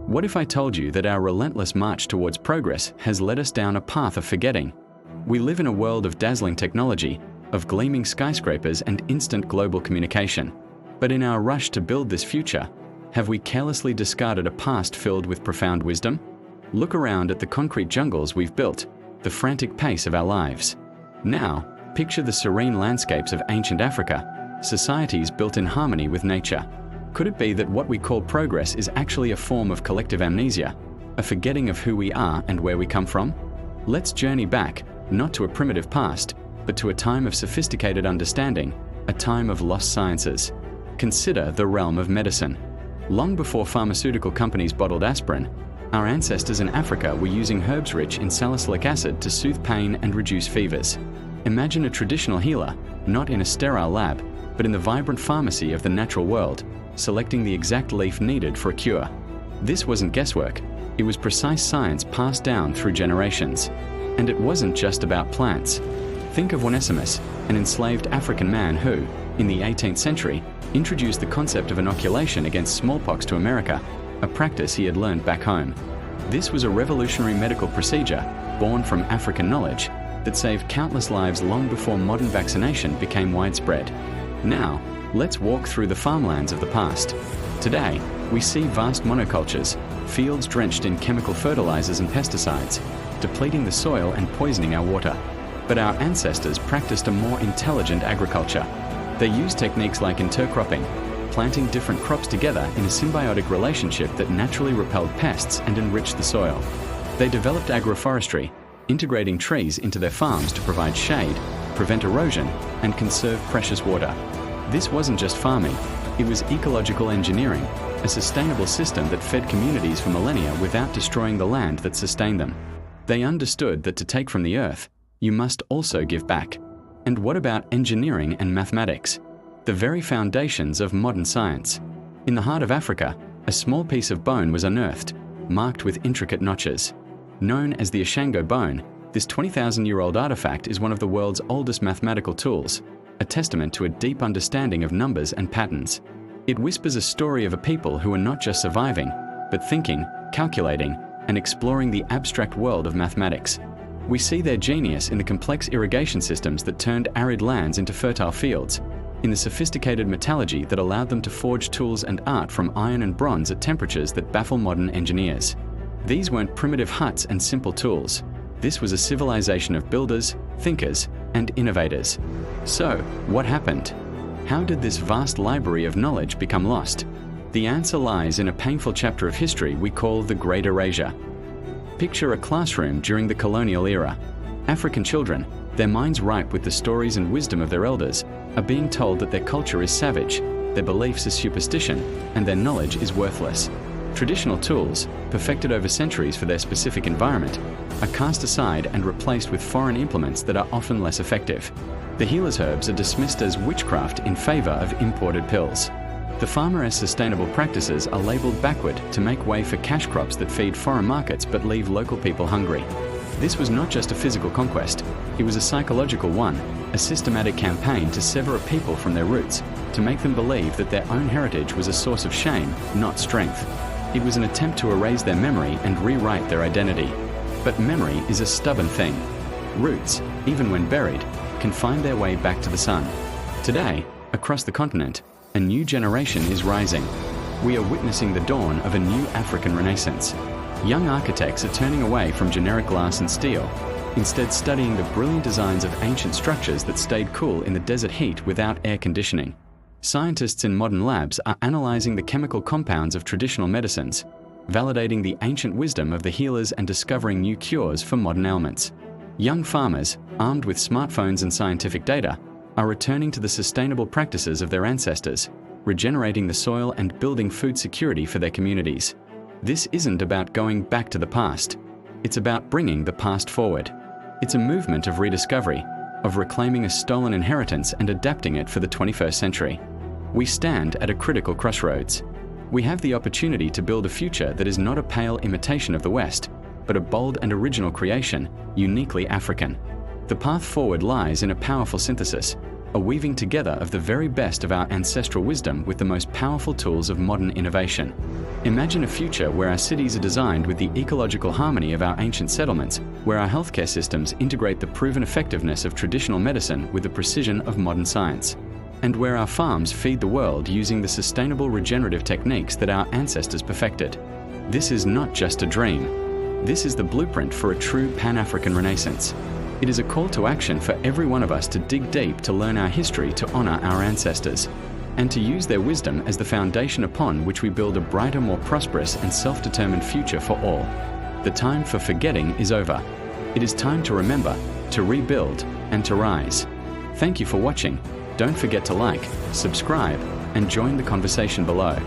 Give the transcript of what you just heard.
What if I told you that our relentless march towards progress has led us down a path of forgetting? We live in a world of dazzling technology, of gleaming skyscrapers and instant global communication. But in our rush to build this future, have we carelessly discarded a past filled with profound wisdom? Look around at the concrete jungles we've built, the frantic pace of our lives. Now, picture the serene landscapes of ancient Africa, societies built in harmony with nature. Could it be that what we call progress is actually a form of collective amnesia, a forgetting of who we are and where we come from? Let's journey back, not to a primitive past, but to a time of sophisticated understanding, a time of lost sciences. Consider the realm of medicine. Long before pharmaceutical companies bottled aspirin, our ancestors in Africa were using herbs rich in salicylic acid to soothe pain and reduce fevers. Imagine a traditional healer, not in a sterile lab, but in the vibrant pharmacy of the natural world, selecting the exact leaf needed for a cure. This wasn't guesswork, it was precise science passed down through generations. And it wasn't just about plants. Think of Onesimus, an enslaved African man who, in the 18th century, introduced the concept of inoculation against smallpox to America, a practice he had learned back home. This was a revolutionary medical procedure, born from African knowledge, that saved countless lives long before modern vaccination became widespread. Now, let's walk through the farmlands of the past. Today, we see vast monocultures, fields drenched in chemical fertilizers and pesticides, depleting the soil and poisoning our water. But our ancestors practiced a more intelligent agriculture. They used techniques like intercropping, planting different crops together in a symbiotic relationship that naturally repelled pests and enriched the soil. They developed agroforestry, integrating trees into their farms to provide shade, prevent erosion, and conserve precious water. This wasn't just farming, it was ecological engineering, a sustainable system that fed communities for millennia without destroying the land that sustained them. They understood that to take from the earth, you must also give back. And what about engineering and mathematics? The very foundations of modern science. In the heart of Africa, a small piece of bone was unearthed, marked with intricate notches. Known as the Ashango bone, this 20,000-year-old artifact is one of the world's oldest mathematical tools, a testament to a deep understanding of numbers and patterns. It whispers a story of a people who are not just surviving, but thinking, calculating, and exploring the abstract world of mathematics. We see their genius in the complex irrigation systems that turned arid lands into fertile fields, in the sophisticated metallurgy that allowed them to forge tools and art from iron and bronze at temperatures that baffle modern engineers. These weren't primitive huts and simple tools. This was a civilization of builders, thinkers, and innovators. So, what happened? How did this vast library of knowledge become lost? The answer lies in a painful chapter of history we call the Great Erasure. Picture a classroom during the colonial era. African children, their minds ripe with the stories and wisdom of their elders, are being told that their culture is savage, their beliefs are superstition, and their knowledge is worthless. Traditional tools, perfected over centuries for their specific environment, are cast aside and replaced with foreign implements that are often less effective. The healer's herbs are dismissed as witchcraft in favor of imported pills. The farmer's sustainable practices are labeled backward to make way for cash crops that feed foreign markets but leave local people hungry. This was not just a physical conquest, it was a psychological one, a systematic campaign to sever a people from their roots, to make them believe that their own heritage was a source of shame, not strength. It was an attempt to erase their memory and rewrite their identity. But memory is a stubborn thing. Roots, even when buried, can find their way back to the sun. Today, across the continent, a new generation is rising. We are witnessing the dawn of a new African renaissance. Young architects are turning away from generic glass and steel, instead studying the brilliant designs of ancient structures that stayed cool in the desert heat without air conditioning. Scientists in modern labs are analyzing the chemical compounds of traditional medicines, validating the ancient wisdom of the healers and discovering new cures for modern ailments. Young farmers, armed with smartphones and scientific data, are returning to the sustainable practices of their ancestors, regenerating the soil and building food security for their communities. This isn't about going back to the past. It's about bringing the past forward. It's a movement of rediscovery, of reclaiming a stolen inheritance and adapting it for the 21st century. We stand at a critical crossroads. We have the opportunity to build a future that is not a pale imitation of the West, but a bold and original creation, uniquely African. The path forward lies in a powerful synthesis a weaving together of the very best of our ancestral wisdom with the most powerful tools of modern innovation. Imagine a future where our cities are designed with the ecological harmony of our ancient settlements, where our healthcare systems integrate the proven effectiveness of traditional medicine with the precision of modern science, and where our farms feed the world using the sustainable regenerative techniques that our ancestors perfected. This is not just a dream. This is the blueprint for a true Pan-African Renaissance. It is a call to action for every one of us to dig deep to learn our history, to honor our ancestors, and to use their wisdom as the foundation upon which we build a brighter, more prosperous and self-determined future for all. The time for forgetting is over. It is time to remember, to rebuild, and to rise. Thank you for watching. Don't forget to like, subscribe, and join the conversation below.